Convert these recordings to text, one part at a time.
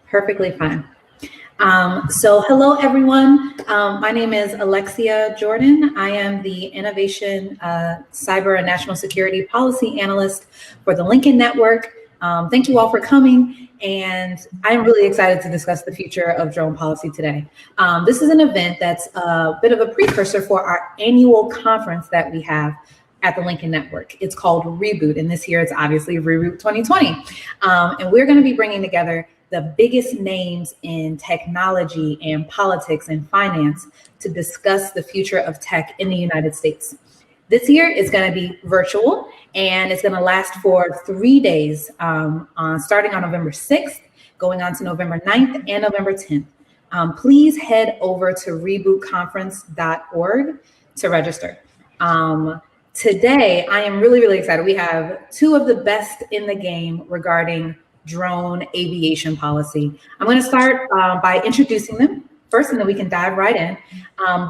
Perfectly fine. So hello, everyone. My name is Alexia Jordan. I am the Innovation, Cyber and National Security Policy Analyst for the Lincoln Network. Thank you all for coming, and I'm really excited to discuss the future of drone policy today. This is an event that's a bit of a precursor for our annual conference that we have at the Lincoln Network. It's called Reboot, and this year it's obviously Reboot 2020. And we're going to be bringing together the biggest names in technology and politics and finance to discuss the future of tech in the United States. This year is going to be virtual, and it's going to last for 3 days, starting on November 6th, going on to November 9th and November 10th. Please head over to rebootconference.org to register. Today, I am really, really excited. We have two of the best in the game regarding drone aviation policy. I'm going to start by introducing them first, and then we can dive right in.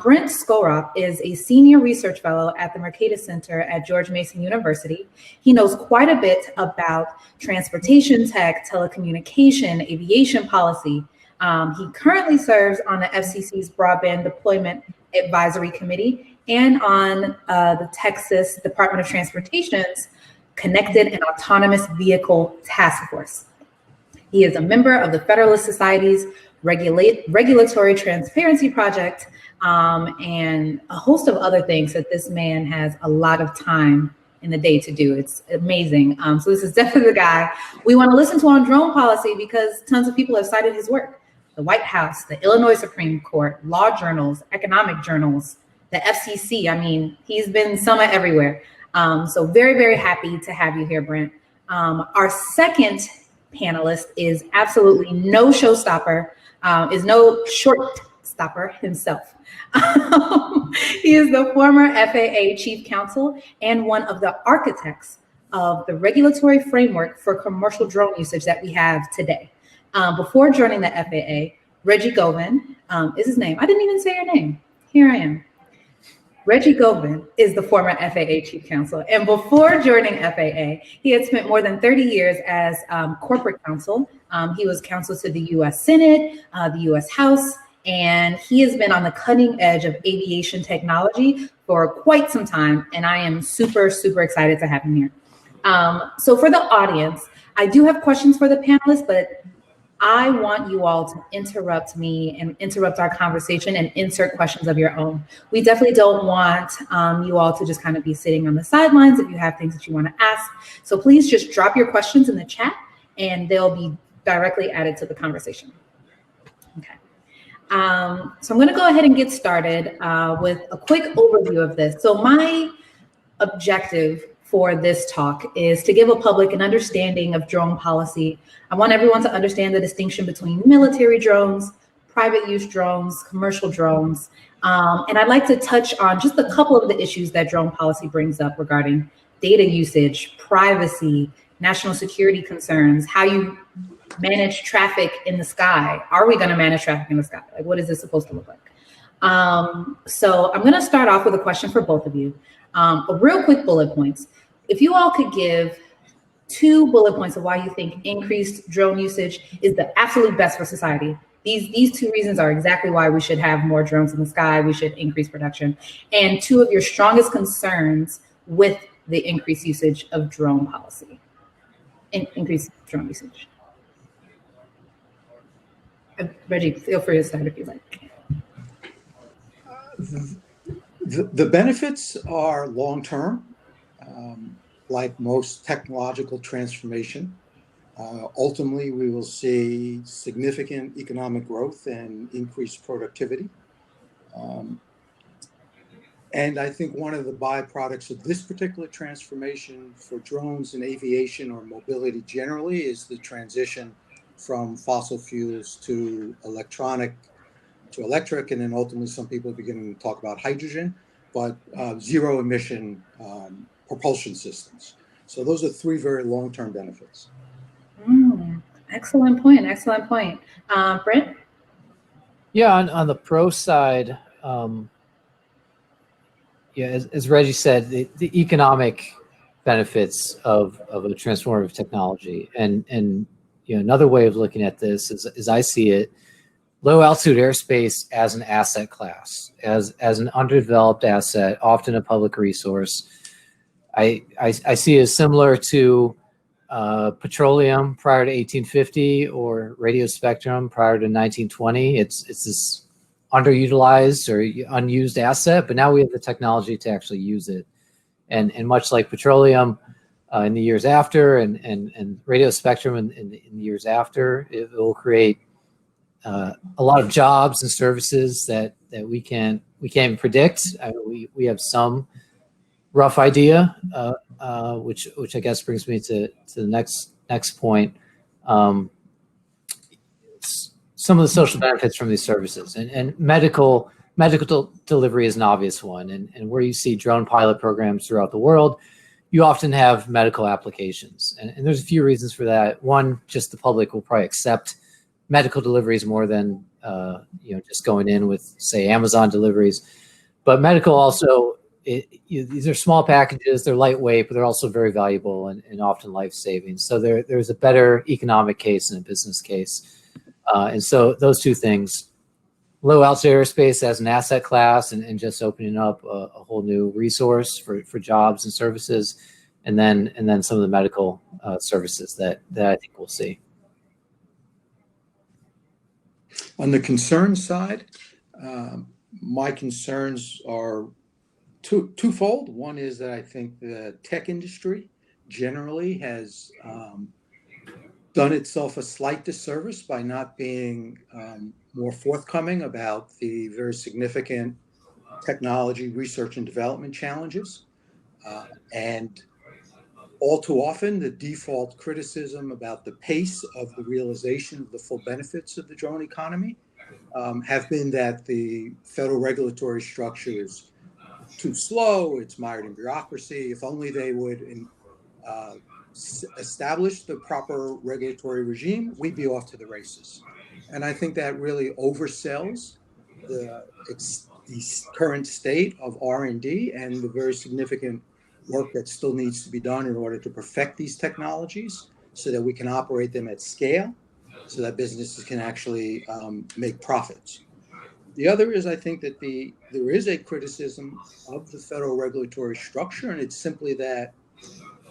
Brent Skorop is a senior research fellow at the Mercatus Center at George Mason University. He knows quite a bit about transportation tech, telecommunication, aviation policy. He currently serves on the FCC's Broadband Deployment Advisory Committee and on the Texas Department of Transportation's Connected and Autonomous Vehicle Task Force. He is a member of the Federalist Society's Regulatory Transparency Project and a host of other things that this man has a lot of time in the day to do. It's amazing. So this is definitely the guy we want to listen to on drone policy because tons of people have cited his work. The White House, the Illinois Supreme Court, law journals, economic journals, the FCC. I mean, he's been somewhat everywhere. So very, very happy to have you here, Brent. Our second panelist is absolutely no showstopper, is no short stopper himself. He is the former FAA chief counsel and one of the architects of the regulatory framework for commercial drone usage that we have today. Before joining the FAA, Reggie Govin is his name. I didn't even say your name. Here I am. Reggie Govin is the former FAA chief counsel. And before joining FAA, he had spent more than 30 years as corporate counsel. He was counsel to the US Senate, the US House, and he has been on the cutting edge of aviation technology for quite some time. And I am super, super excited to have him here. So for the audience, I do have questions for the panelists, but I want you all to interrupt me and interrupt our conversation and insert questions of your own. We definitely don't want you all to just kind of be sitting on the sidelines if you have things that you want to ask. So please just drop your questions in the chat and they'll be directly added to the conversation. Okay. So I'm going to go ahead and get started with a quick overview of this. So my objective for this talk is to give a public an understanding of drone policy. I want everyone to understand the distinction between military drones, private use drones, commercial drones. And I'd like to touch on just a couple of the issues that drone policy brings up regarding data usage, privacy, national security concerns, how you manage traffic in the sky. Are we going to manage traffic in the sky? Like, what is this supposed to look like? So I'm going to start off with a question for both of you. A real quick bullet points. If you all could give 2 bullet points of why you think increased drone usage is the absolute best for society. These 2 reasons are exactly why we should have more drones in the sky. We should increase production. And 2 of your strongest concerns with the increased usage of drone policy. Increased drone usage. Reggie, feel free to start if you like. The benefits are long-term, like most technological transformation. Ultimately, we will see significant economic growth and increased productivity. And I think one of the byproducts of this particular transformation for drones and aviation or mobility generally is the transition from fossil fuels to electric, and then ultimately some people are beginning to talk about hydrogen, but zero emission propulsion systems. So those are 3 very long-term benefits. Excellent point, excellent point. Brent? Yeah, on the pro side, yeah, as Reggie said, the economic benefits of a transformative technology, and another way of looking at this is, as I see it, low altitude airspace as an asset class, as an underdeveloped asset, often a public resource. I see it as similar to petroleum prior to 1850 or radio spectrum prior to 1920. It's this underutilized or unused asset, but now we have the technology to actually use it. And much like petroleum in the years after and radio spectrum in the years after, it will create a lot of jobs and services that we can't even predict. We have some rough idea, which I guess brings me to the next point. Some of the social benefits from these services, and medical delivery is an obvious one, and where you see drone pilot programs throughout the world, you often have medical applications, and there's a few reasons for that. One, just the public will probably accept medical deliveries more than just going in with, say, Amazon deliveries. But medical also, these are small packages, they're lightweight, but they're also very valuable and often life-saving. So there's a better economic case and a business case. And so those two things, low altitude airspace as an asset class and just opening up a whole new resource for jobs and services, and then some of the medical services that I think we'll see. On the concern side, my concerns are twofold. One is that I think the tech industry generally has done itself a slight disservice by not being more forthcoming about the very significant technology research and development challenges. And all too often, the default criticism about the pace of the realization of the full benefits of the drone economy have been that the federal regulatory structure is too slow, it's mired in bureaucracy. If only they would establish the proper regulatory regime, we'd be off to the races. And I think that really oversells the current state of R&D and the very significant work that still needs to be done in order to perfect these technologies so that we can operate them at scale, so that businesses can actually make profits. The other is, I think that there is a criticism of the federal regulatory structure, and it's simply that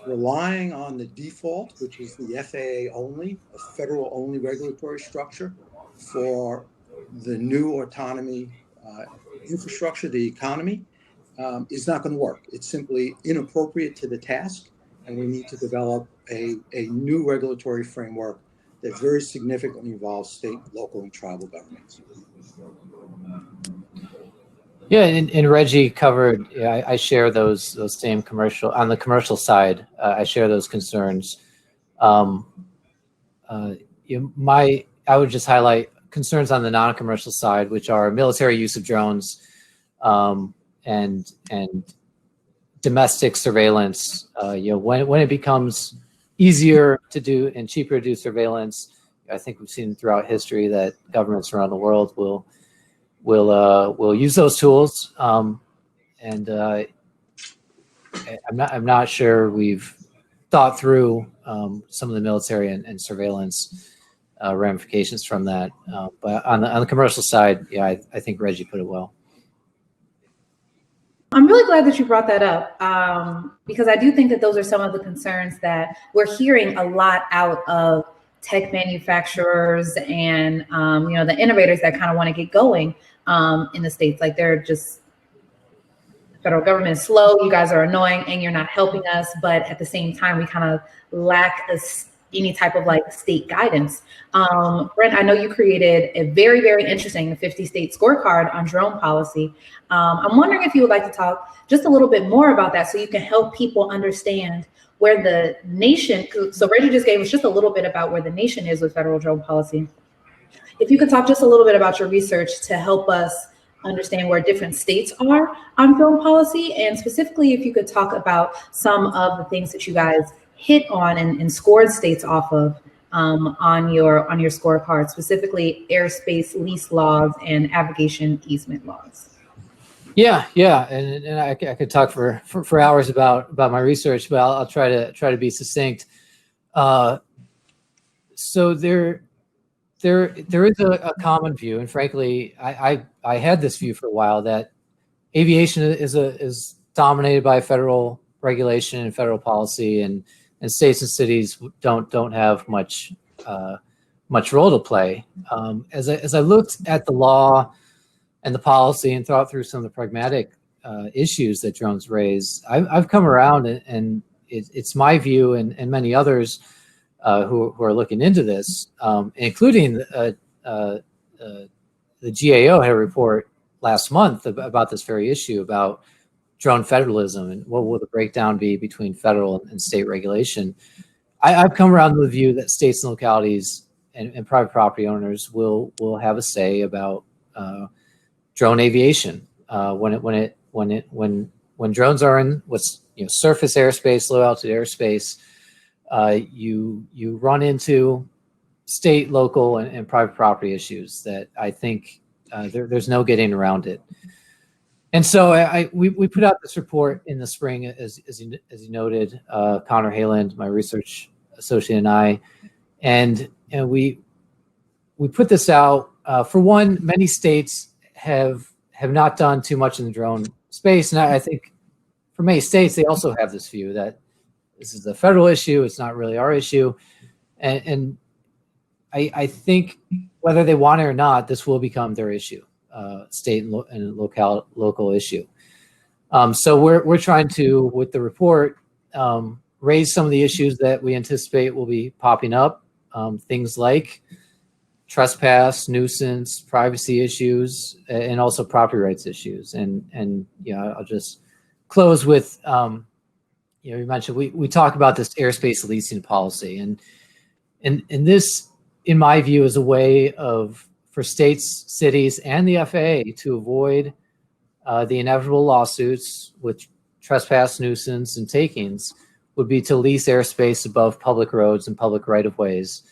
relying on the default, which is the FAA only, a federal only regulatory structure for the new autonomy infrastructure, the economy, is not going to work. It's simply inappropriate to the task, and we need to develop a new regulatory framework that very significantly involves state, local, and tribal governments. Yeah, and Reggie covered. Yeah, I share those same on the commercial side. I share those concerns. I would just highlight concerns on the non-commercial side, which are military use of drones, and domestic surveillance. When it becomes easier to do and cheaper to do surveillance, I think we've seen throughout history that governments around the world will use those tools. And I'm not sure we've thought through some of the military and surveillance ramifications from that. But on the commercial side, yeah, I think Reggie put it well. I'm really glad that you brought that up, because I do think that those are some of the concerns that we're hearing a lot out of tech manufacturers and the innovators that kind of want to get going in the States. Like, they're just, the federal government is slow, you guys are annoying, and you're not helping us. But at the same time, we kind of lack any type of like state guidance. Brent, I know you created a very, very interesting 50-state scorecard on drone policy. I'm wondering if you would like to talk just a little bit more about that, so you can help people understand where the nation, so Reggie just gave us just a little bit about where the nation is with federal drone policy. If you could talk just a little bit about your research to help us understand where different states are on drone policy, and specifically if you could talk about some of the things that you guys hit on and scored states off of on your scorecard, specifically airspace lease laws and aviation easement laws. Yeah, and I could talk for hours about my research, but I'll try to be succinct. so there is a common view, and frankly, I had this view for a while, that aviation is dominated by federal regulation and federal policy, and states and cities don't have much role to play. As I looked at the law and the policy and thought through some of the pragmatic issues that drones raise, I've come around, and it's my view, and many others who are looking into this, including the GAO had a report last month about this very issue, about drone federalism and what will the breakdown be between federal and state regulation. I've come around to the view that states and localities and private property owners will have a say about drone aviation when drones are in what's surface airspace, low altitude airspace. You run into state, local, and private property issues that I think there's no getting around it. And so we put out this report in the spring, as you noted, Connor Hayland, my research associate, and I, and we put this out. For one, many states have not done too much in the drone space, and I think for many states they also have this view that this is a federal issue. It's not really our issue, and I think whether they want it or not, this will become their issue, state and local issue. So we're trying to, with the report, raise some of the issues that we anticipate will be popping up, things like trespass, nuisance, privacy issues, and also property rights issues. And I'll just close with, you mentioned we talk about this airspace leasing policy, and this, in my view, is a way for states, cities, and the FAA to avoid the inevitable lawsuits with trespass, nuisance, and takings, would be to lease airspace above public roads and public right-of-ways.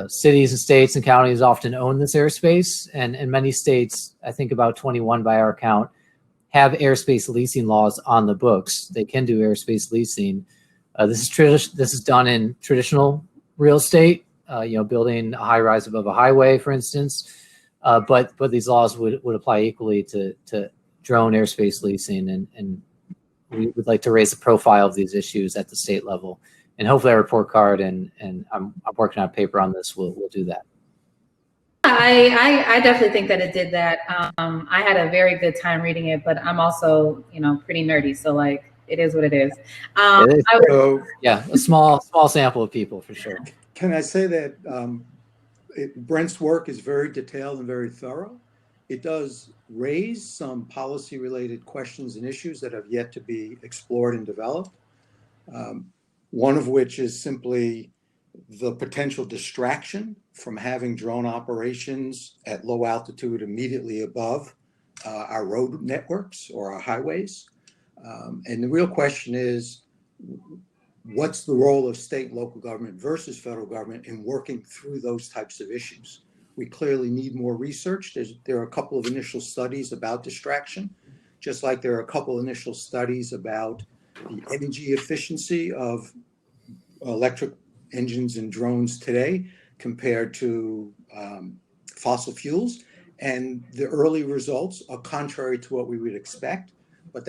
Cities and states and counties often own this airspace, and in many states, I think about 21 by our count, have airspace leasing laws on the books. They can do airspace leasing. This is done in traditional real estate, building a high rise above a highway, for instance. But these laws would apply equally to drone airspace leasing, and we would like to raise the profile of these issues at the state level. And hopefully our report card, and I'm working on a paper on this, will do that. I definitely think that it did that. I had a very good time reading it, but I'm also, pretty nerdy. So it is what it is. A small sample of people for sure. Can I say that Brent's work is very detailed and very thorough. It does raise some policy-related questions and issues that have yet to be explored and developed. One of which is simply the potential distraction from having drone operations at low altitude immediately above our road networks or our highways. And the real question is, what's the role of state and local government versus federal government in working through those types of issues? We clearly need more research. There are a couple of initial studies about distraction, just like there are a couple of initial studies about the energy efficiency of electric engines and drones today compared to fossil fuels. And the early results are contrary to what we would expect, but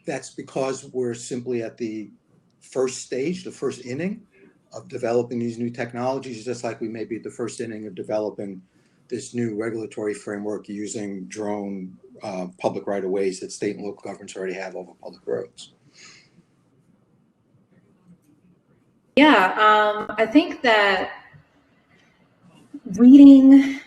that's because we're simply at the first stage, the first inning of developing these new technologies, just like we may be at the first inning of developing this new regulatory framework using drone public right-of-ways that state and local governments already have over public roads. Yeah, I think that reading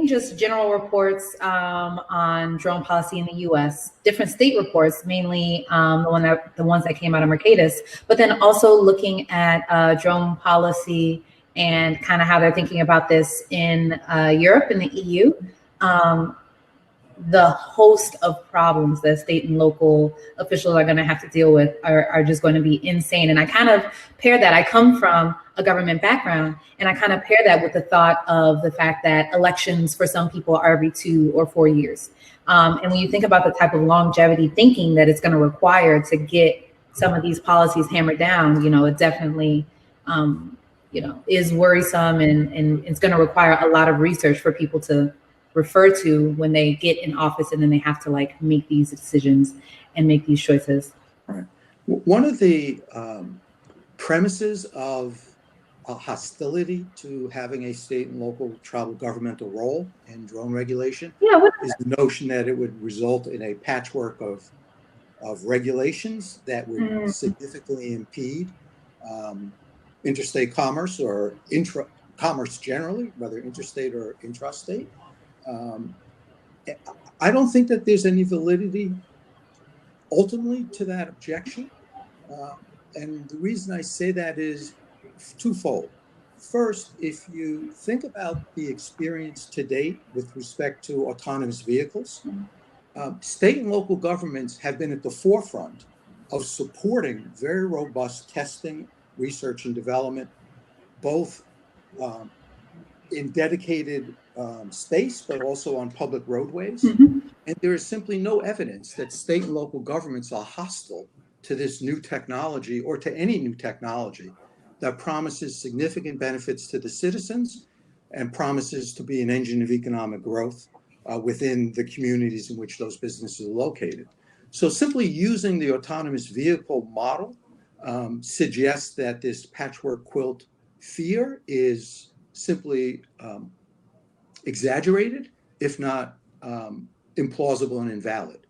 just general reports on drone policy in the U.S., different state reports, mainly the ones that came out of Mercatus, but then also looking at drone policy and kind of how they're thinking about this in Europe and the EU. The host of problems that state and local officials are going to have to deal with are just going to be insane. And I kind of pair that. I come from a government background, and I kind of pair that with the thought of the fact that elections for some people are every 2 or 4 years. And when you think about the type of longevity thinking that it's going to require to get some of these policies hammered down, it definitely is worrisome and it's going to require a lot of research for people to refer to when they get in office, and then they have to like make these decisions and make these choices. Right. One of the premises of hostility to having a state and local tribal governmental role in drone regulation is the notion that it would result in a patchwork of regulations that would significantly impede interstate commerce or commerce generally, whether interstate or intrastate. I don't think that there's any validity ultimately to that objection. And the reason I say that is twofold. First, if you think about the experience to date with respect to autonomous vehicles, state and local governments have been at the forefront of supporting very robust testing, research, and development, both in dedicated space, but also on public roadways. And there is simply no evidence that state and local governments are hostile to this new technology or to any new technology that promises significant benefits to the citizens and promises to be an engine of economic growth within the communities in which those businesses are located. So simply using the autonomous vehicle model suggests that this patchwork quilt fear is simply exaggerated, if not implausible and invalid.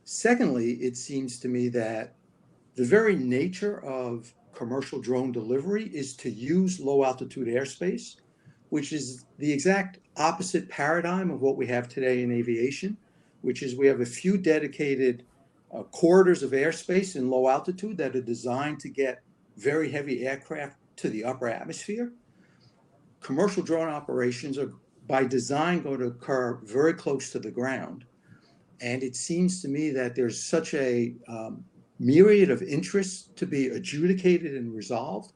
Secondly, it seems to me that the very nature of commercial drone delivery is to use low altitude airspace, which is the exact opposite paradigm of what we have today in aviation, which is we have a few dedicated corridors of airspace in low altitude that are designed to get very heavy aircraft to the upper atmosphere. Commercial drone operations are by design going to occur very close to the ground. And it seems to me that there's such a myriad of interests to be adjudicated and resolved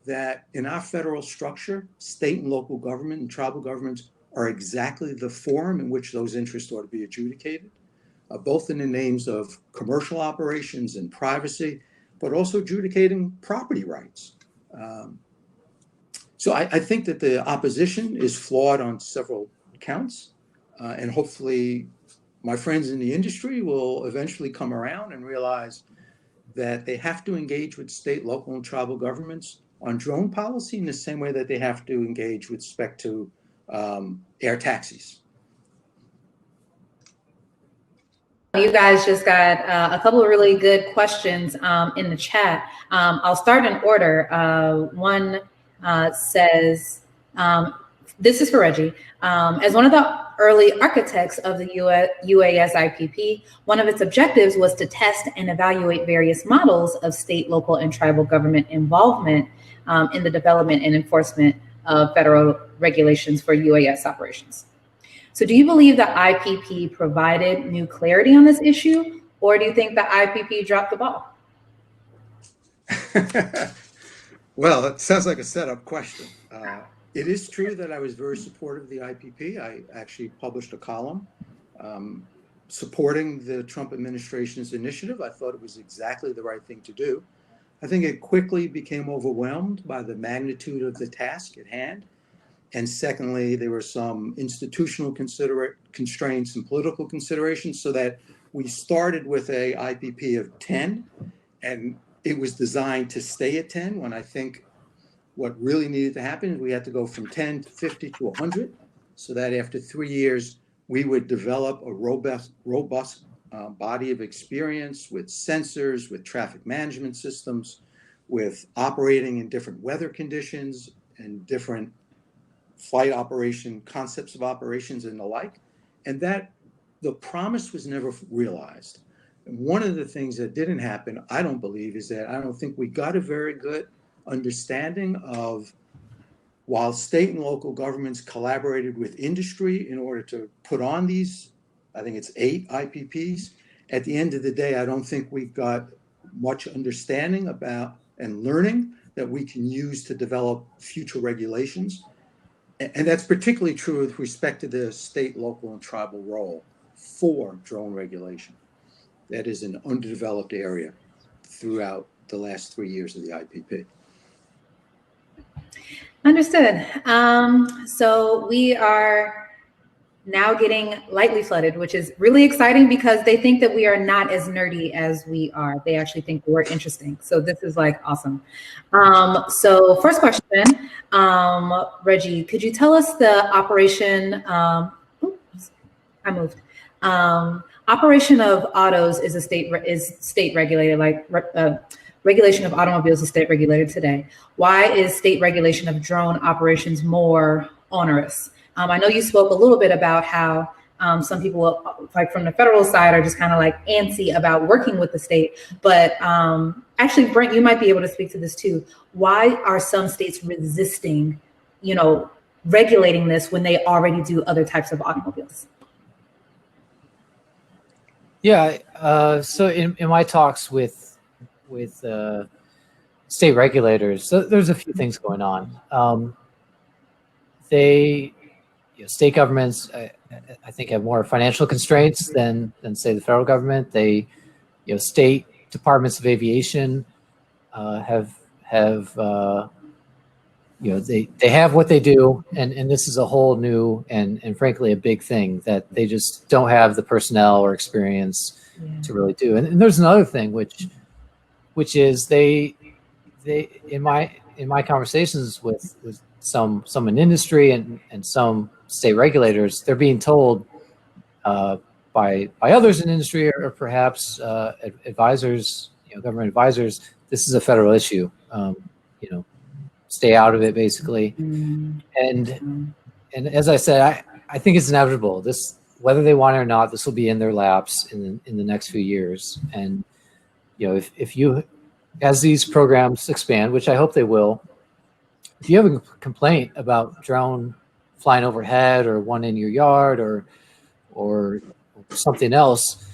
that in our federal structure, state and local government and tribal governments are exactly the forum in which those interests ought to be adjudicated, both in the names of commercial operations and privacy, but also adjudicating property rights. So I think that the opposition is flawed on several counts, and hopefully my friends in the industry will eventually come around and realize that they have to engage with state, local, and tribal governments on drone policy in the same way that they have to engage with respect to air taxis. You guys just got a couple of really good questions in the chat. I'll start in order. One says, this is for Reggie. As one of the early architects of the UAS IPP, one of its objectives was to test and evaluate various models of state, local, and tribal government involvement in the development and enforcement of federal regulations for UAS operations. So do you believe the IPP provided new clarity on this issue, or do you think the IPP dropped the ball? Well, it sounds like a setup question. It is true that I was very supportive of the IPP. I actually published a column supporting the Trump administration's initiative. I thought it was exactly the right thing to do. I think it quickly became overwhelmed by the magnitude of the task at hand. And secondly, there were some institutional constraints and political considerations, so that we started with a IPP of 10, and it was designed to stay at 10, when I think what really needed to happen is we had to go from 10 to 50 to 100, so that after 3 years, we would develop a robust body of experience with sensors, with traffic management systems, with operating in different weather conditions and different flight operation, concepts of operations and the like. And that the promise was never realized. And one of the things that didn't happen, I don't believe, is that I don't think we got a very good understanding of, while state and local governments collaborated with industry in order to put on these, I think it's 8 IPPs, at the end of the day, I don't think we got much understanding about and learning that we can use to develop future regulations. And that's particularly true with respect to the state, local, and tribal role for drone regulation. That is an underdeveloped area throughout the last 3 years of the IPP. Understood. So we are now getting lightly flooded, which is really exciting because they think that we are not as nerdy as we are. They actually think we're interesting. So this is like awesome. So first question, Reggie, could you tell us the operation? Oops, I moved. Operation of autos is state regulated, like regulation of automobiles is state regulated today. Why is state regulation of drone operations more onerous? I know you spoke a little bit about how some people, like from the federal side, are just kind of like antsy about working with the state. But actually, Brent, you might be able to speak to this too. Why are some states resisting, regulating this when they already do other types of automobiles? Yeah. So in my talks with state regulators, so there's a few things going on. State governments, I think, have more financial constraints than say the federal government. State departments of aviation have they have what they do, and this is a whole new and frankly a big thing that they just don't have the personnel or experience to really do. And there's another thing which is they in my conversations with some in industry and some state regulators, they're being told by others in industry or perhaps advisors, government advisors, this is a federal issue. Stay out of it, basically. And as I said, I think it's inevitable. This, whether they want it or not, this will be in their laps in the next few years. And if you, as these programs expand, which I hope they will, if you have a complaint about drone flying overhead or one in your yard or something else,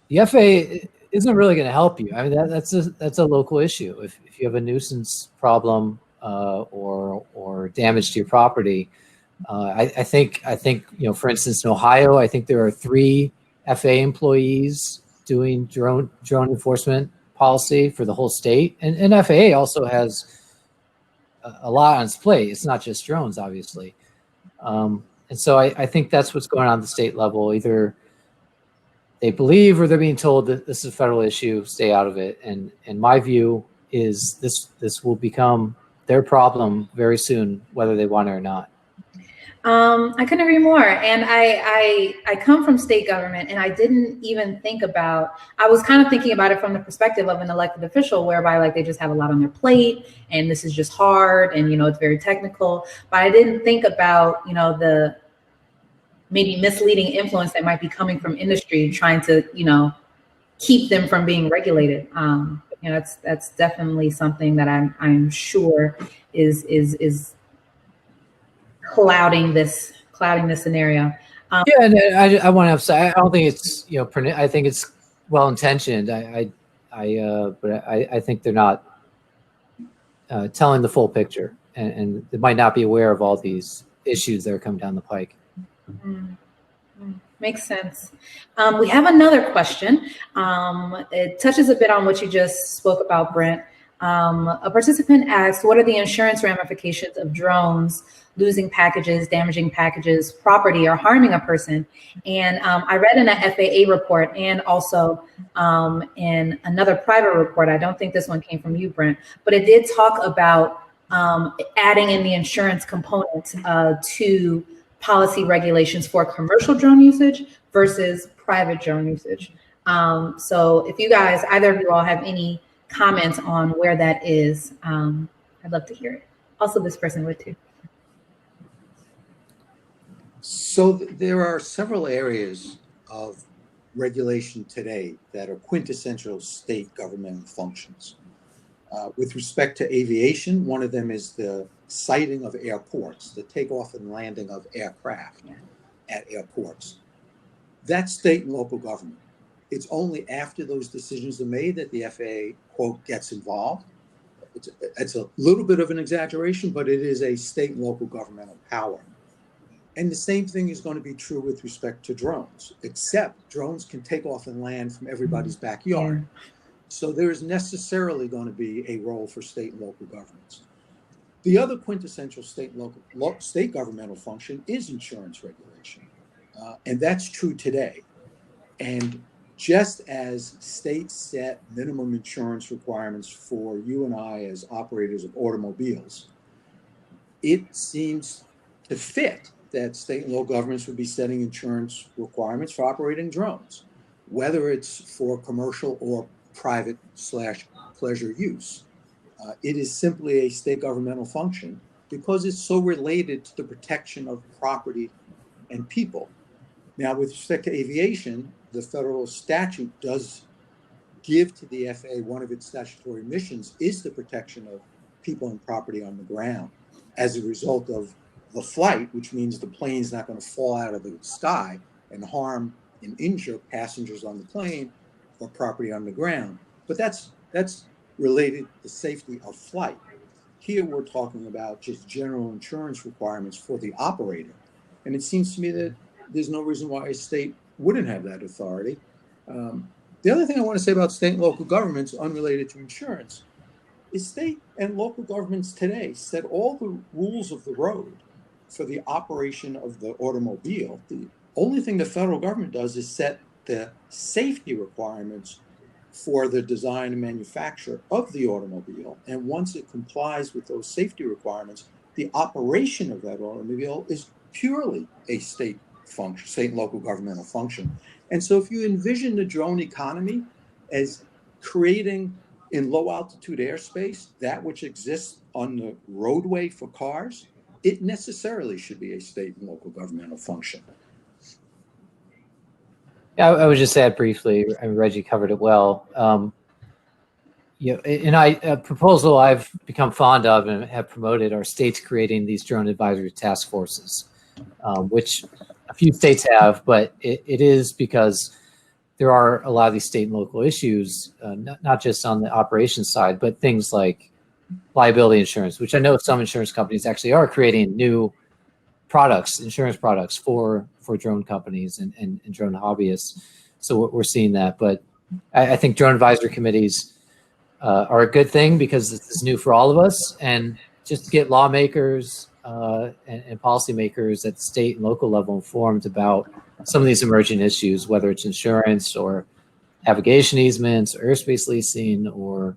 the FAA isn't really going to help you. I mean, that's a local issue. If you have a nuisance problem or damage to your property, I think for instance in Ohio, I think there are 3 FAA employees doing drone enforcement policy for the whole state, and FAA also has a lot on its plate. It's not just drones, obviously, and so I think that's what's going on at the state level. Either they believe or they're being told that this is a federal issue, stay out of it. And my view is this will become their problem very soon, whether they want it or not. I couldn't agree more. And I come from state government, and I didn't even think about, I was kind of thinking about it from the perspective of an elected official, whereby like they just have a lot on their plate and this is just hard and, it's very technical. But I didn't think about, the maybe misleading influence that might be coming from industry trying to, keep them from being regulated. That's definitely something that I'm sure is clouding this scenario. Yeah, and I want to emphasize, I don't think it's I think it's well intentioned. But I think they're not telling the full picture, and they might not be aware of all these issues that are coming down the pike. Makes sense. We have another question. It touches a bit on what you just spoke about, Brent. A participant asked, what are the insurance ramifications of drones losing packages, damaging packages, property, or harming a person? And I read in a FAA report and also in another private report, I don't think this one came from you, Brent, but it did talk about adding in the insurance component to policy regulations for commercial drone usage versus private drone usage. So if you guys, either of you all have any comments on where that is, I'd love to hear it. Also, this person would too. So there are several areas of regulation today that are quintessential state government functions. With respect to aviation, one of them is the siting of airports, the takeoff and landing of aircraft at airports. That's state and local government. It's only after those decisions are made that the FAA, quote, gets involved. It's a little bit of an exaggeration, but it is a state and local governmental power. And the same thing is going to be true with respect to drones, except drones can take off and land from everybody's backyard. So there is necessarily going to be a role for state and local governments. The other quintessential state governmental function is insurance regulation. And that's true today. And just as states set minimum insurance requirements for you and I as operators of automobiles, it seems to fit that state and local governments would be setting insurance requirements for operating drones, whether it's for commercial or private/pleasure use. It is simply a state governmental function because it's so related to the protection of property and people. Now, with respect to aviation, the federal statute does give to the FAA one of its statutory missions is the protection of people and property on the ground as a result of the flight, which means the plane's not going to fall out of the sky and harm and injure passengers on the plane or property on the ground. But that's related to safety of flight. Here we're talking about just general insurance requirements for the operator. And it seems to me that there's no reason why a state wouldn't have that authority. The other thing I want to say about state and local governments, unrelated to insurance, is state and local governments today set all the rules of the road for the operation of the automobile. The only thing the federal government does is set the safety requirements for the design and manufacture of the automobile. And once it complies with those safety requirements, the operation of that automobile is purely a state function, state and local governmental function. And so if you envision the drone economy as creating in low altitude airspace that which exists on the roadway for cars, it necessarily should be a state and local governmental function. I would just add briefly, Reggie covered it well. A proposal I've become fond of and have promoted are states creating these drone advisory task forces, which a few states have, but it is because there are a lot of these state and local issues, not just on the operations side, but things like liability insurance, which I know some insurance companies actually are creating new products, insurance products for drone companies and drone hobbyists. So we're seeing that. But I think drone advisory committees are a good thing because this is new for all of us. And just to get lawmakers and policymakers at the state and local level informed about some of these emerging issues, whether it's insurance or navigation easements, or airspace leasing, or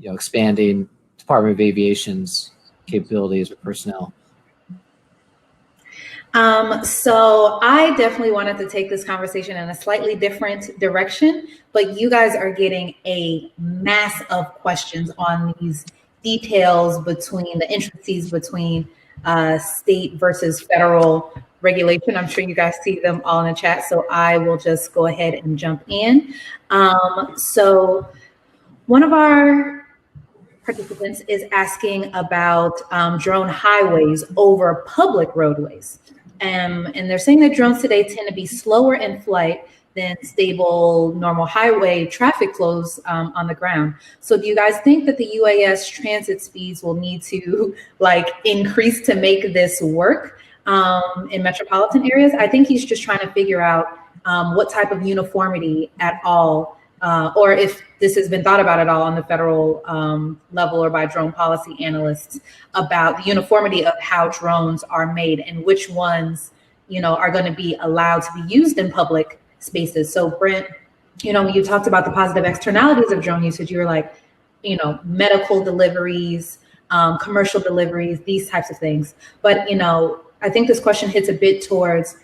expanding Department of Aviation's capabilities or personnel. So I definitely wanted to take this conversation in a slightly different direction, but you guys are getting a mass of questions on these details between the intricacies between state versus federal regulation. I'm sure you guys see them all in the chat, so I will just go ahead and jump in. So one of our participants is asking about drone highways over public roadways. And they're saying that drones today tend to be slower in flight than stable, normal highway traffic flows on the ground. So do you guys think that the UAS transit speeds will need to increase to make this work in metropolitan areas? I think he's just trying to figure out what type of uniformity at all, or if this has been thought about at all on the federal level or by drone policy analysts about the uniformity of how drones are made and which ones, are going to be allowed to be used in public spaces. So Brent, when you talked about the positive externalities of drone usage, you were like, medical deliveries, commercial deliveries, these types of things. But, I think this question hits a bit towards,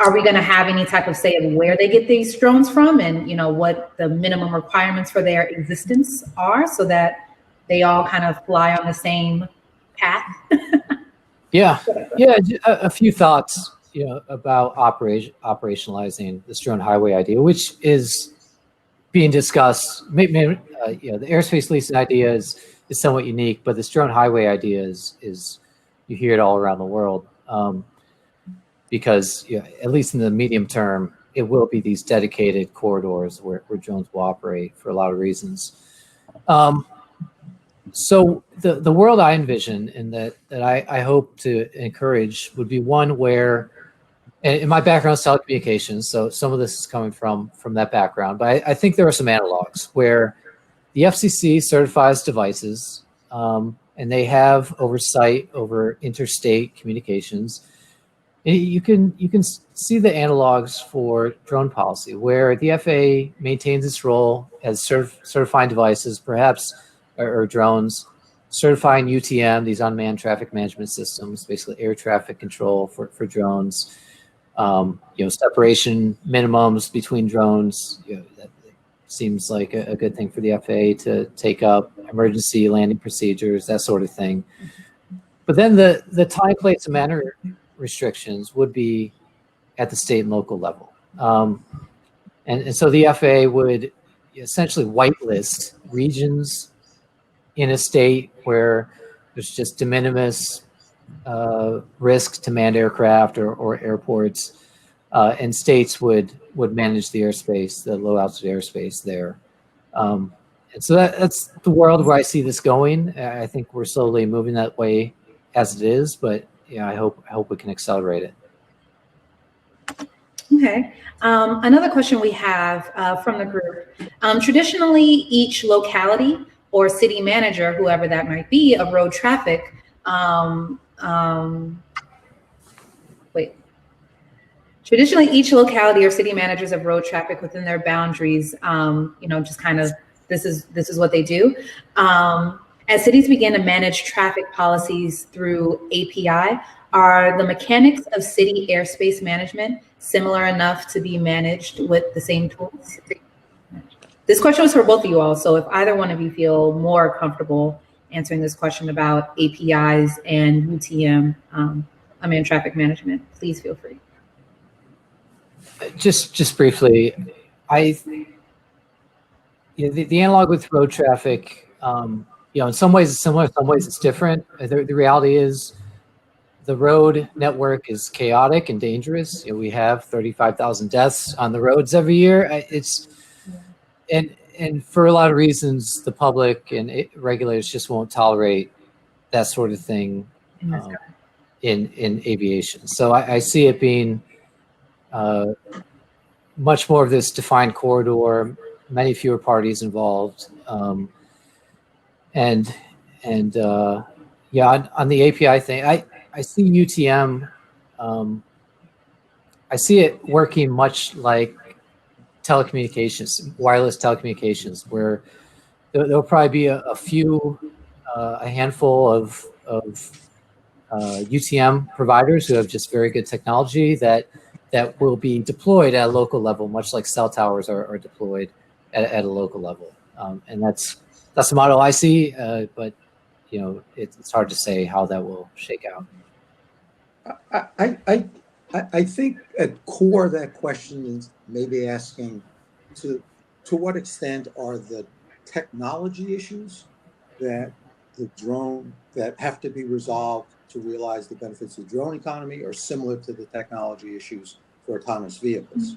are we going to have any type of say of where they get these drones from and, what the minimum requirements for their existence are so that they all kind of fly on the same path? Yeah. A few thoughts, about operationalizing this drone highway idea, which is being discussed. Maybe, the airspace leasing idea is somewhat unique, but this drone highway idea is you hear it all around the world. Because at least in the medium term, it will be these dedicated corridors where drones will operate for a lot of reasons. So the world I envision and that I hope to encourage would be one where, and in my background is telecommunications, so some of this is coming from that background, but I think there are some analogs where the FCC certifies devices, and and they have oversight over interstate communications. You can see the analogs for drone policy, where the FAA maintains its role as certifying devices, perhaps, or drones, certifying UTM, these unmanned traffic management systems, basically air traffic control for drones. Separation minimums between drones. That seems like a good thing for the FAA to take up. Emergency landing procedures, that sort of thing. But then the time, place, and manner restrictions would be at the state and local level. And so the FAA would essentially whitelist regions in a state where there's just de minimis risk to manned aircraft or airports, and states would manage the airspace, the low altitude airspace there. And so that's the world where I see this going. I think we're slowly moving that way as it is, but I hope we can accelerate it. Okay. Another question we have from the group. Traditionally, each locality or city manager, whoever that might be, of road traffic, Traditionally, each locality or city managers of road traffic within their boundaries, just kind of, this is what they do. As cities begin to manage traffic policies through API, are the mechanics of city airspace management similar enough to be managed with the same tools? This question was for both of you all, so if either one of you feel more comfortable answering this question about APIs and UTM, unmanned traffic management, please feel free. Just briefly, the analog with road traffic, in some ways it's similar, in some ways it's different. The reality is the road network is chaotic and dangerous. We have 35,000 deaths on the roads every year. And for a lot of reasons, the public and regulators just won't tolerate that sort of thing in aviation. So I see it being much more of this defined corridor, many fewer parties involved, on the API thing, I see UTM. I see it working much like telecommunications, wireless telecommunications, where there'll probably be a handful of UTM providers who have just very good technology that will be deployed at a local level, much like cell towers are deployed at a local level. And that's the model I see, but it's hard to say how that will shake out. I think at core of that question is maybe asking to what extent are the technology issues that have to be resolved to realize the benefits of the drone economy are similar to the technology issues for autonomous vehicles.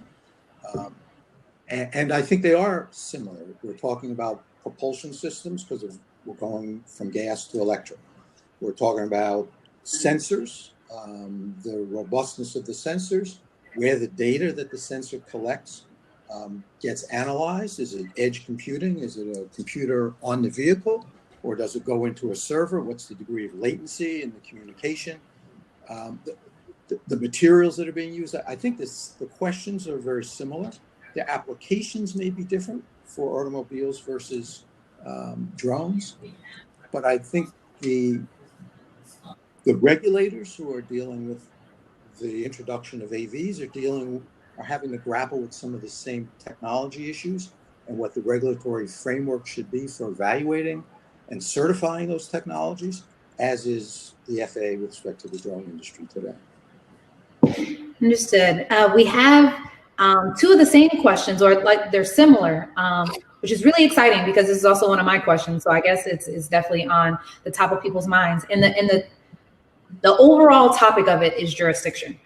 And I think they are similar. We're talking about propulsion systems because we're going from gas to electric. We're talking about sensors, the robustness of the sensors, where the data that the sensor collects gets analyzed. Is it edge computing? Is it a computer on the vehicle? Or does it go into a server? What's the degree of latency in the communication? The materials that are being used. I think the questions are very similar. The applications may be different for automobiles versus drones, but I think the regulators who are dealing with the introduction of AVs are having to grapple with some of the same technology issues and what the regulatory framework should be for evaluating and certifying those technologies, as is the FAA with respect to the drone industry today. Understood. We have two of the same questions, or like they're similar, which is really exciting because this is also one of my questions. So I guess it's definitely on the top of people's minds. And the overall topic of it is jurisdiction.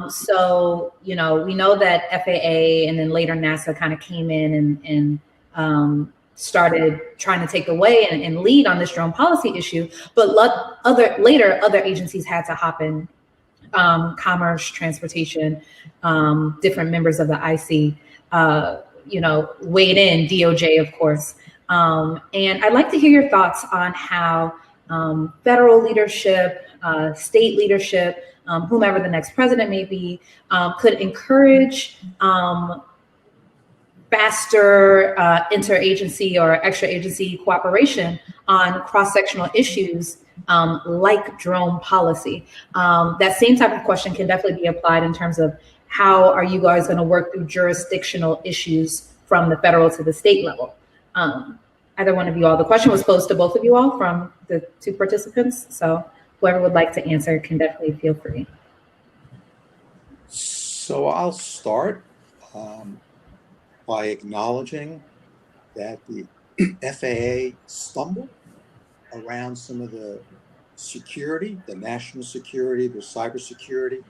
So we know that FAA and then later NASA kind of came in and started trying to take away and lead on this drone policy issue. But other agencies had to hop in. Commerce, transportation, different members of the IC, weighed in, DOJ, of course. And I'd like to hear your thoughts on how federal leadership, state leadership, whomever the next president may be, could encourage faster interagency or extra-agency cooperation on cross-sectional issues like drone policy. That same type of question can definitely be applied in terms of how are you guys going to work through jurisdictional issues from the federal to the state level. Either one of you all. The question was posed to both of you all from the two participants. So whoever would like to answer can definitely feel free. So I'll start by acknowledging that the FAA stumbled around some of the security, the national security, the cybersecurity,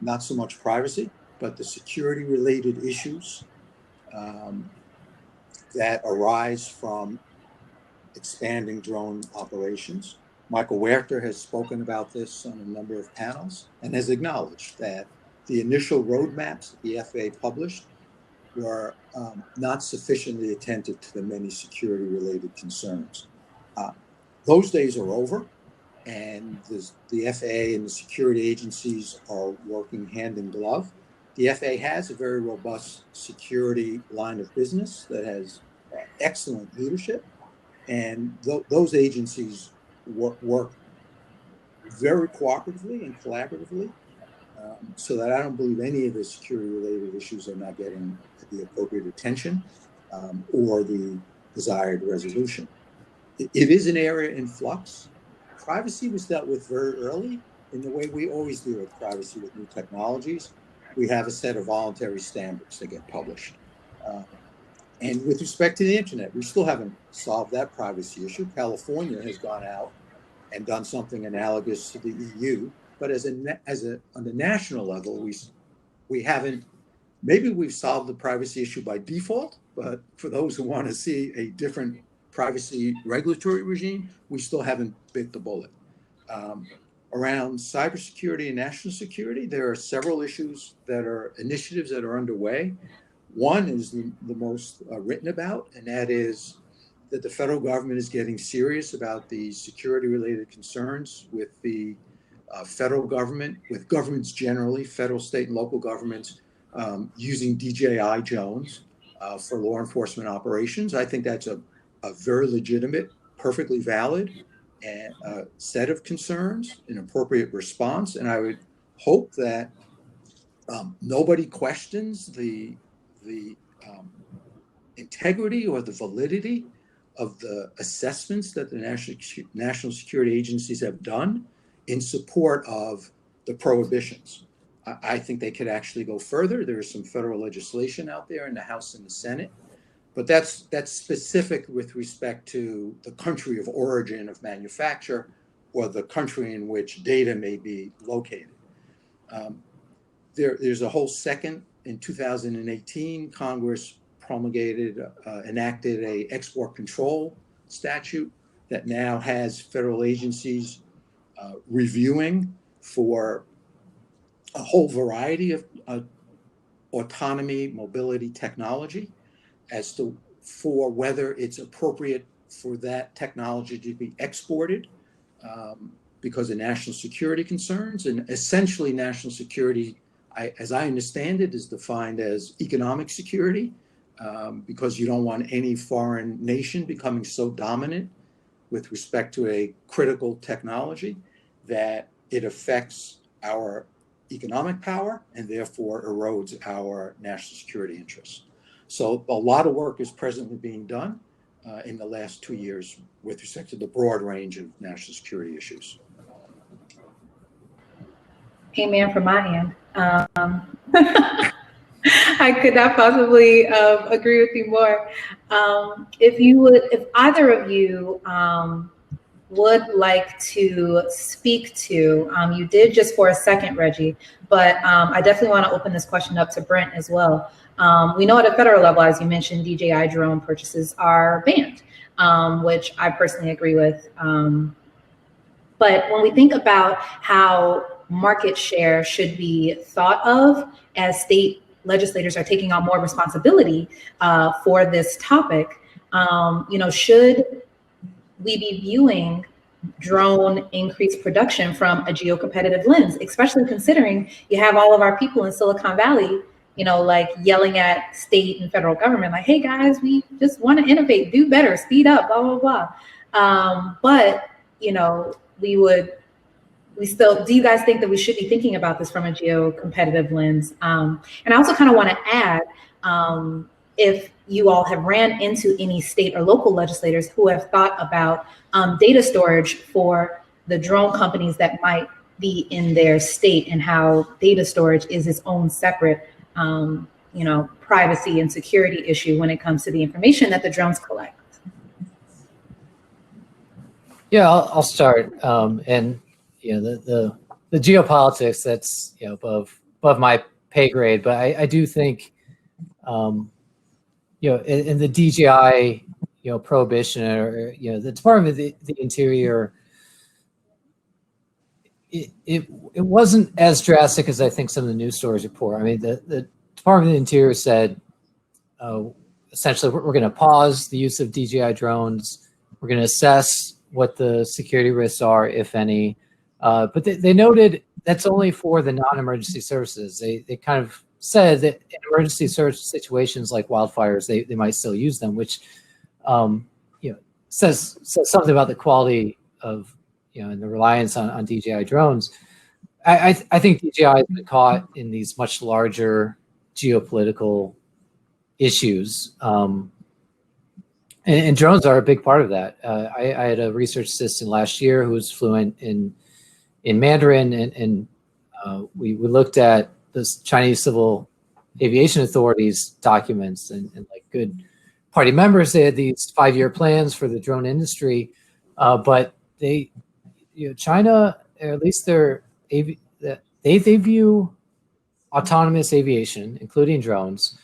not so much privacy, but the security related issues that arise from expanding drone operations. Michael Werchter has spoken about this on a number of panels and has acknowledged that the initial roadmaps that the FAA published were not sufficiently attentive to the many security-related concerns. Those days are over, and the FAA and the security agencies are working hand in glove. The FAA has a very robust security line of business that has excellent leadership, and those agencies work very cooperatively and collaboratively, so that I don't believe any of the security-related issues are not getting the appropriate attention or the desired resolution. It is an area in flux. Privacy was dealt with very early in the way we always deal with privacy with new technologies. We have a set of voluntary standards that get published. And with respect to the internet, we still haven't solved that privacy issue. California has gone out and done something analogous to the EU, but on the national level, we haven't. Maybe we've solved the privacy issue by default, but for those who want to see a different privacy regulatory regime, we still haven't bit the bullet. Around cybersecurity and national security, there are several issues that are initiatives that are underway. One is the most written about, and that is that the federal government is getting serious about the security-related concerns with the federal government, with governments generally, federal, state, and local governments, using DJI drones for law enforcement operations. I think that's a very legitimate, perfectly valid set of concerns, an appropriate response. And I would hope that nobody questions the integrity or the validity of the assessments that the national security agencies have done in support of the prohibitions. I think they could actually go further. There is some federal legislation out there in the House and the Senate, but that's specific with respect to the country of origin of manufacture or the country in which data may be located. There's a whole second. In 2018, Congress enacted a export control statute that now has federal agencies reviewing for a whole variety of autonomy, mobility technology for whether it's appropriate for that technology to be exported because of national security concerns. And essentially national security, as I understand it, is defined as economic security because you don't want any foreign nation becoming so dominant with respect to a critical technology that it affects our economic power and therefore erodes our national security interests. So a lot of work is presently being done in the last 2 years with respect to the broad range of national security issues. Amen from my end. I could not possibly agree with you more. If either of you would like to speak to, you did just for a second, Reggie, but I definitely want to open this question up to Brent as well. We know at a federal level, as you mentioned, DJI drone purchases are banned, which I personally agree with. But when we think about how market share should be thought of as state legislators are taking on more responsibility for this topic, should we be viewing drone increased production from a geocompetitive lens, especially considering you have all of our people in Silicon Valley, like yelling at state and federal government, like, hey guys, we just want to innovate, do better, speed up, blah, blah, blah. But, we still, do you guys think that we should be thinking about this from a geo-competitive lens? And I also kind of want to add, if you all have ran into any state or local legislators who have thought about data storage for the drone companies that might be in their state, and how data storage is its own separate, privacy and security issue when it comes to the information that the drones collect. Yeah, I'll start. And the geopolitics, that's above my pay grade, but I do think in the DJI prohibition, or the Department of the Interior, it wasn't as drastic as I think some of the news stories report. I mean, the Department of the Interior said essentially we're going to pause the use of DJI drones. We're going to assess what the security risks are, if any. But they noted that's only for the non-emergency services. They kind of said that in emergency situations like wildfires, they might still use them, which says something about the quality of and the reliance on DJI drones. I think DJI has been caught in these much larger geopolitical issues. And drones are a big part of that. I had a research assistant last year who was fluent in Mandarin, and we looked at the Chinese Civil Aviation Authority's documents, and like good party members, they had these 5-year plans for the drone industry, but China, or at least they view autonomous aviation, including drones,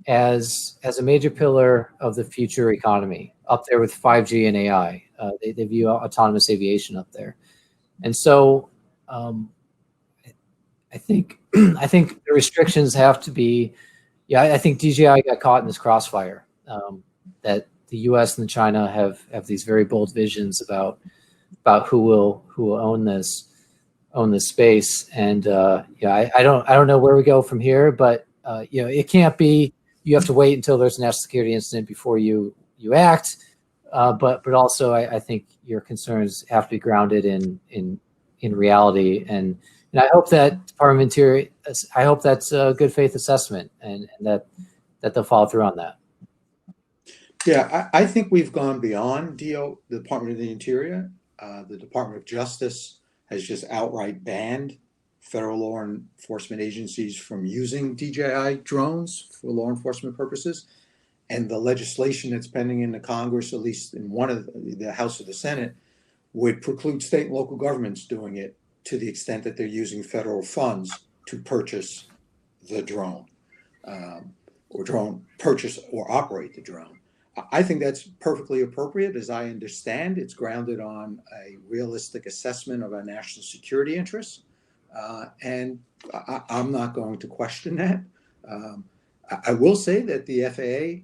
as a major pillar of the future economy, up there with 5G and AI. They view autonomous aviation up there. And so I think the restrictions have to be, I think DJI got caught in this crossfire, that the US and China have these very bold visions about who will own this space. And I don't know where we go from here, but it can't be you have to wait until there's a national security incident before you act. But also I think your concerns have to be grounded in reality. And I hope that Department of Interior, I hope that's a good faith assessment, and that they'll follow through on that. Yeah, I think we've gone beyond the Department of the Interior. The Department of Justice has just outright banned federal law enforcement agencies from using DJI drones for law enforcement purposes. And the legislation that's pending in the Congress, at least in one of the House or the Senate, would preclude state and local governments doing it to the extent that they're using federal funds to purchase the drone, or drone purchase or operate the drone. I think that's perfectly appropriate. As I understand, it's grounded on a realistic assessment of our national security interests. And I'm not going to question that. I will say that the FAA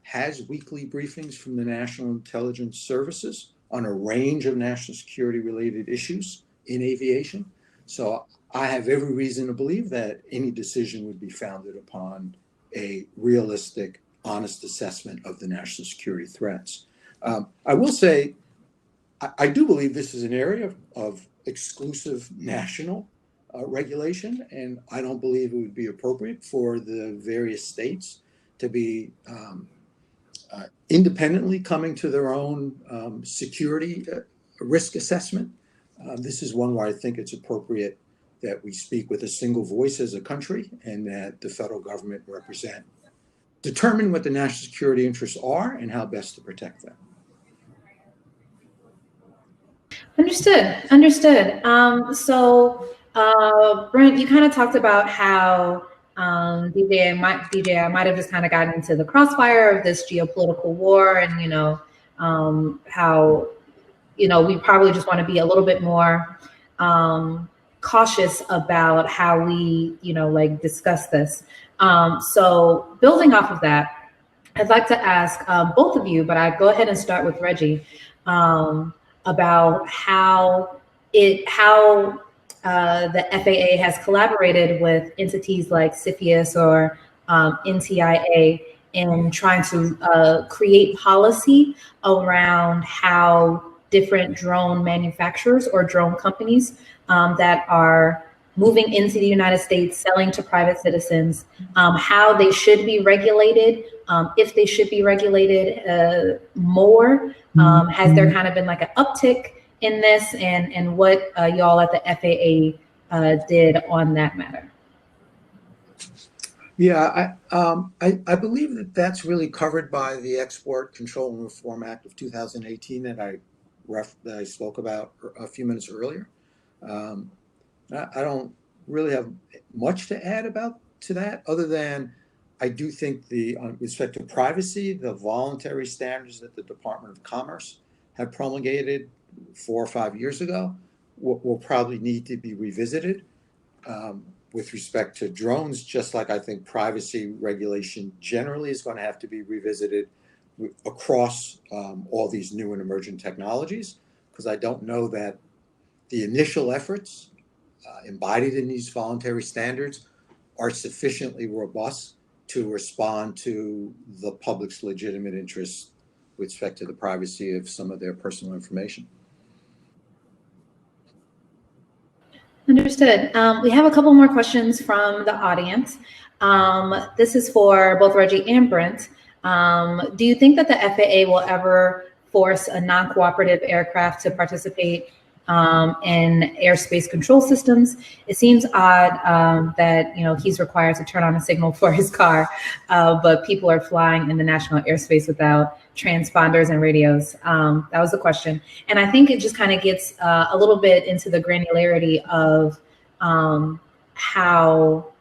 has weekly briefings from the National Intelligence Services on a range of national security related issues in aviation. So I have every reason to believe that any decision would be founded upon a realistic, honest assessment of the national security threats. I will say, I do believe this is an area of exclusive national regulation, and I don't believe it would be appropriate for the various states to be independently coming to their own security risk assessment. This is one where I think it's appropriate that we speak with a single voice as a country, and that the federal government determine what the national security interests are and how best to protect them. Understood. So Brent, you kind of talked about how DJI might have just kind of gotten into the crossfire of this geopolitical war, and how we probably just want to be a little bit more cautious about how we discuss this. So building off of that, I'd like to ask both of you, but I'd go ahead and start with Reggie. about how the FAA has collaborated with entities like CFIUS or NTIA in trying to create policy around how different drone manufacturers or drone companies that are moving into the United States, selling to private citizens, how they should be regulated, if they should be regulated more. Has there kind of been like an uptick in this, and what y'all at the FAA did on that matter? Yeah, I believe that that's really covered by the Export Control and Reform Act of 2018 that I spoke about a few minutes earlier. I don't really have much to add to that, other than I do think with respect to privacy, the voluntary standards that the Department of Commerce had promulgated 4 or 5 years ago will probably need to be revisited. With respect to drones, just like I think privacy regulation generally is going to have to be revisited across all these new and emerging technologies, because I don't know that the initial efforts embodied in these voluntary standards are sufficiently robust to respond to the public's legitimate interests with respect to the privacy of some of their personal information. Understood. We have a couple more questions from the audience. This is for both Reggie and Brent. Do you think that the FAA will ever force a non-cooperative aircraft to participate in airspace control systems? It seems odd that he's required to turn on a signal for his car, but people are flying in the national airspace without transponders and radios. That was the question, and I think it just kind of gets a little bit into the granularity of how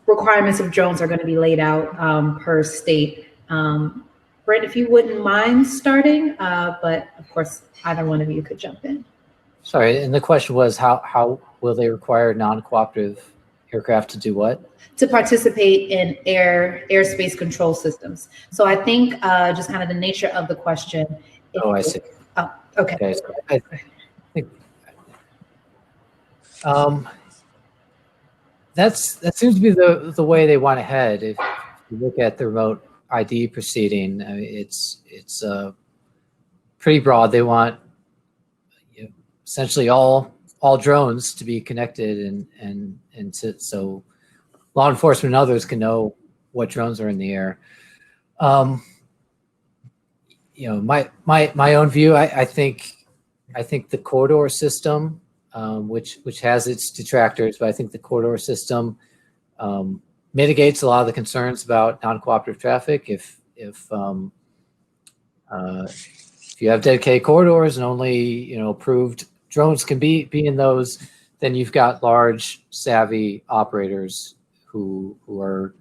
requirements of drones are going to be laid out per state. Brent, if you wouldn't mind starting, but of course, either one of you could jump in. Sorry, and the question was how will they require non-cooperative aircraft to do what? To participate in airspace control systems. So I think just kind of the nature of the question. I see. Oh, okay. So I think that seems to be the way they want to head. If you look at the remote ID proceeding, I mean, it's pretty broad. They want essentially all drones to be connected so law enforcement and others can know what drones are in the air. My own view, I think the corridor system, which has its detractors, but I think the corridor system mitigates a lot of the concerns about non-cooperative traffic. If you have dedicated corridors and only approved drones can be in those, then you've got large, savvy operators who are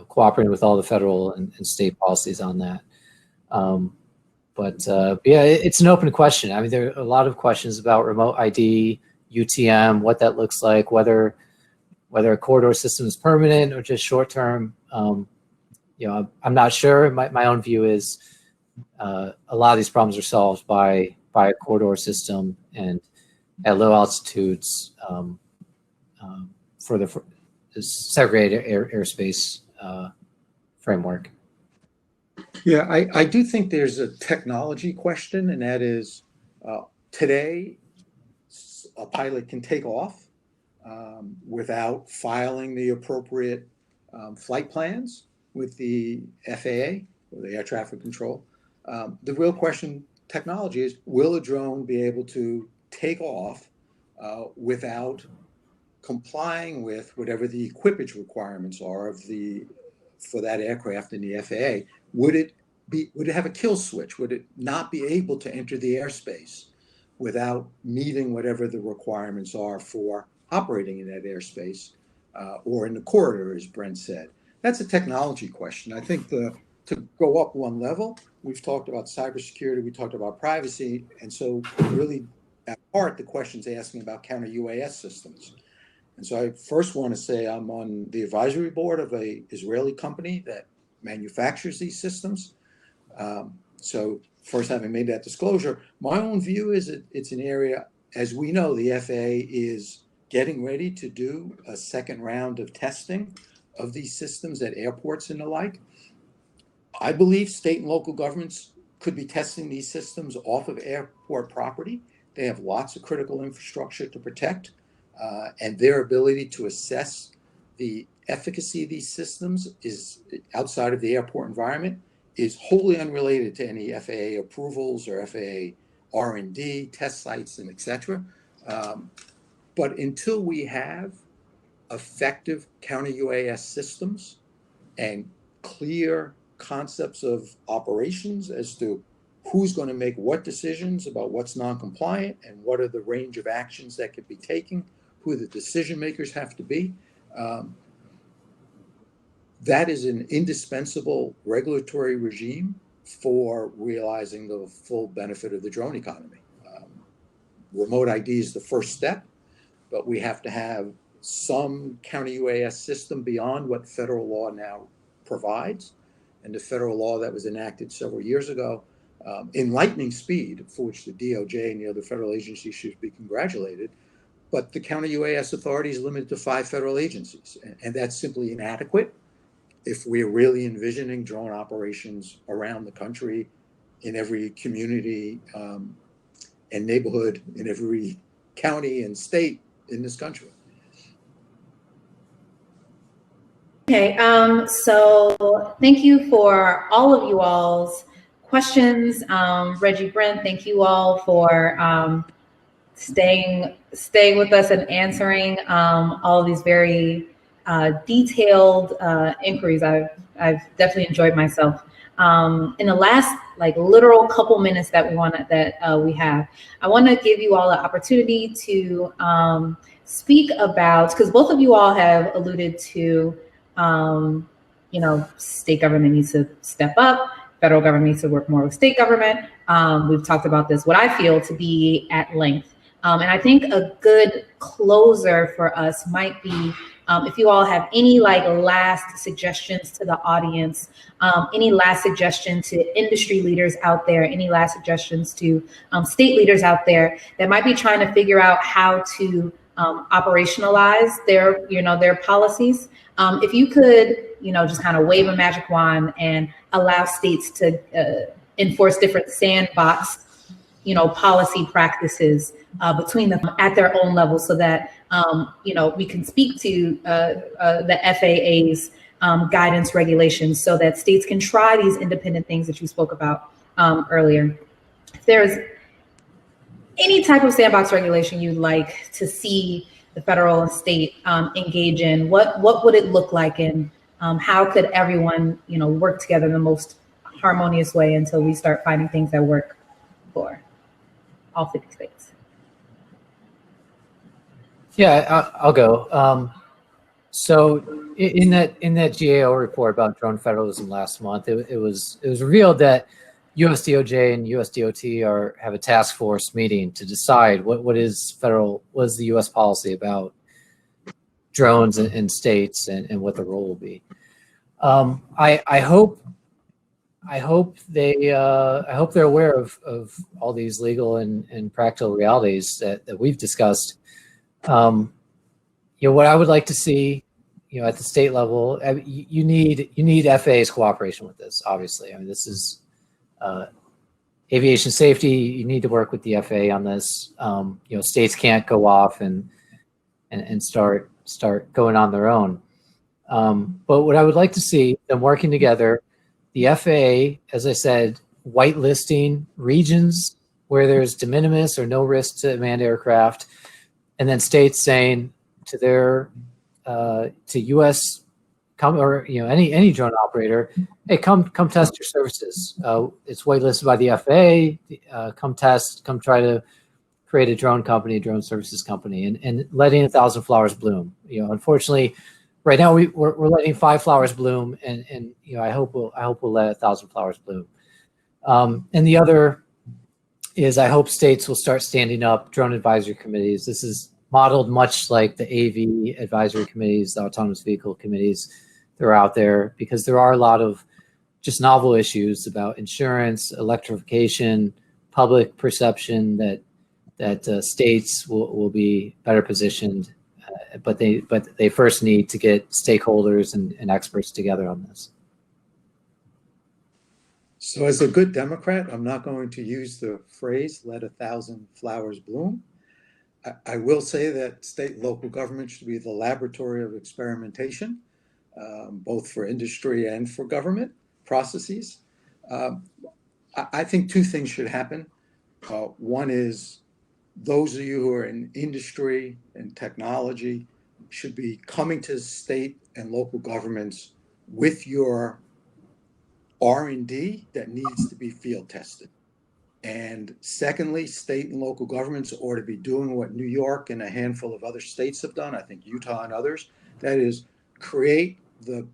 cooperating with all the federal and state policies on that. But yeah, it's an open question. I mean, there are a lot of questions about remote ID, UTM, what that looks like, whether a corridor system is permanent or just short term. I'm not sure. My own view is a lot of these problems are solved by a corridor system and at low altitudes for the segregated airspace framework. Yeah, I do think there's a technology question, and that is today a pilot can take off without filing the appropriate flight plans with the FAA, or the air traffic control. The real question, technology, is will a drone be able to take off without complying with whatever the equipage requirements are for that aircraft in the FAA? Would it have a kill switch? Would it not be able to enter the airspace without meeting whatever the requirements are for operating in that airspace or in the corridor, as Brent said? That's a technology question. I think to go up one level, we've talked about cybersecurity, we talked about privacy, and so really at heart, the question's asking about counter UAS systems. And so I first want to say I'm on the advisory board of an Israeli company that manufactures these systems. So first, having made that disclosure, my own view is it's an area, as we know, the FAA is getting ready to do a second round of testing of these systems at airports and the like. I believe state and local governments could be testing these systems off of airport property. They have lots of critical infrastructure to protect, and their ability to assess the efficacy of these systems is outside of the airport environment is wholly unrelated to any FAA approvals or FAA R&D, test sites, and et cetera. But until we have effective counter-UAS systems and clear concepts of operations as to who's going to make what decisions about what's non-compliant and what are the range of actions that could be taken, who the decision makers have to be, that is an indispensable regulatory regime for realizing the full benefit of the drone economy. Remote ID is the first step, but we have to have some counter-UAS system beyond what federal law now provides. And the federal law that was enacted several years ago, in lightning speed, for which the DOJ and the other federal agencies should be congratulated, but the counter-UAS authority is limited to 5 federal agencies, and that's simply inadequate if we're really envisioning drone operations around the country, in every community and neighborhood, in every county and state in this country. Okay, so thank you for all of you all's questions. Reggie, Brent, thank you all for staying with us and answering all of these very detailed inquiries. I've definitely enjoyed myself. In the last literal couple minutes that we have, I want to give you all an opportunity to speak about, because both of you all have alluded to, state government needs to step up, federal government needs to work more with state government. We've talked about this, what I feel to be at length. And I think a good closer for us might be if you all have any last suggestions to the audience, any last suggestions to industry leaders out there, any last suggestions to state leaders out there that might be trying to figure out how to operationalize their policies. If you could, just kind of wave a magic wand and allow states to enforce different sandbox, policy practices between them at their own level, so that we can speak to the FAA's guidance regulations, so that states can try these independent things that you spoke about earlier. If there's any type of sandbox regulation you'd like to see the federal and state engage in, what would it look like, and how could everyone work together in the most harmonious way until we start finding things that work for all 50 states? Yeah, I'll go. So in that GAO report about drone federalism last month, it was revealed that US DOJ and US DOT have a task force meeting to decide what is the US policy about drones in states and what the role will be. I hope they're aware of all these legal and practical realities that we've discussed. What I would like to see, at the state level, you need FAA's cooperation with this. Obviously, I mean, this is aviation safety. You need to work with the FAA on this. States can't go off and start going on their own. But what I would like to see them working together, the FAA, as I said, whitelisting regions where there's de minimis or no risk to manned aircraft, and then states saying to their to U.S. or any drone operator, hey, come test your services. It's whitelisted by the FAA. Come try to create a drone services company, and letting 1,000 flowers bloom. Unfortunately, right now we're letting 5 flowers bloom, and I hope we'll let 1,000 flowers bloom. And the other is I hope states will start standing up drone advisory committees. This is modeled much like the AV advisory committees, the autonomous vehicle committees that are out there, because there are a lot of just novel issues about insurance, electrification, public perception that states will be better positioned, but they first need to get stakeholders and experts together on this. So as a good Democrat, I'm not going to use the phrase, let 1,000 flowers bloom. I will say that state and local government should be the laboratory of experimentation, both for industry and for government processes. I think two things should happen. One is those of you who are in industry and technology should be coming to state and local governments with your R&D that needs to be field tested. And secondly, state and local governments ought to be doing what New York and a handful of other states have done, I think Utah and others, that is create the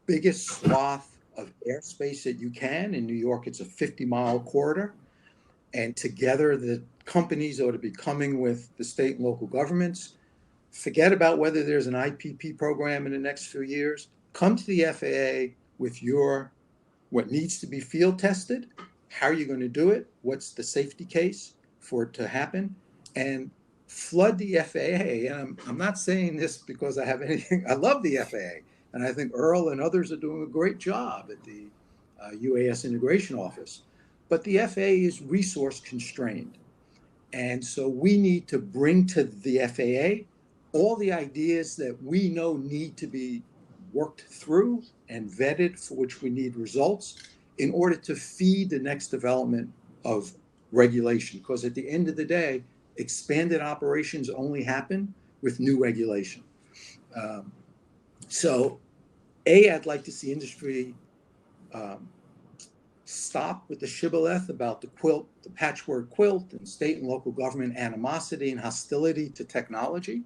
biggest swath of airspace that you can. In New York, it's a 50-mile corridor. And together, the companies ought to be coming with the state and local governments. Forget about whether there's an IPP program in the next few years. Come to the FAA with what needs to be field tested. How are you going to do it? What's the safety case for it to happen? And flood the FAA. And I'm not saying this because I have anything. I love the FAA. And I think Earl and others are doing a great job at the UAS Integration Office. But the FAA is resource constrained. And so we need to bring to the FAA all the ideas that we know need to be worked through and vetted, for which we need results, in order to feed the next development of regulation. Because at the end of the day, expanded operations only happen with new regulation. So I'd like to see industry stop with the shibboleth about the patchwork quilt, and state and local government animosity and hostility to technology,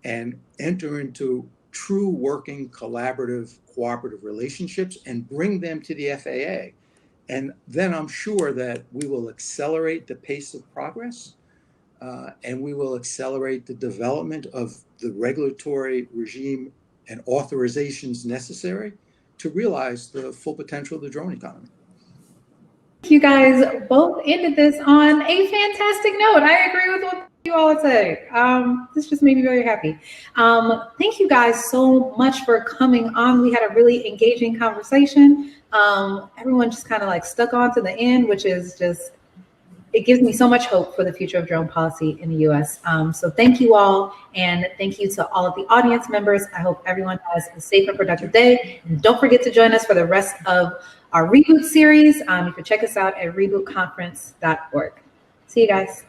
and enter into true working, collaborative, cooperative relationships and bring them to the FAA. And then I'm sure that we will accelerate the pace of progress, and we will accelerate the development of the regulatory regime and authorizations necessary to realize the full potential of the drone economy. You guys both ended this on a fantastic note. I agree with what you all say. This just made me very happy. Thank you guys so much for coming on. We had a really engaging conversation. Everyone just kind of like stuck on to the end, which is just, it gives me so much hope for the future of drone policy in the US. So thank you all. And thank you to all of the audience members. I hope everyone has a safe and productive day. And don't forget to join us for the rest of our Reboot series. You can check us out at rebootconference.org. See you guys.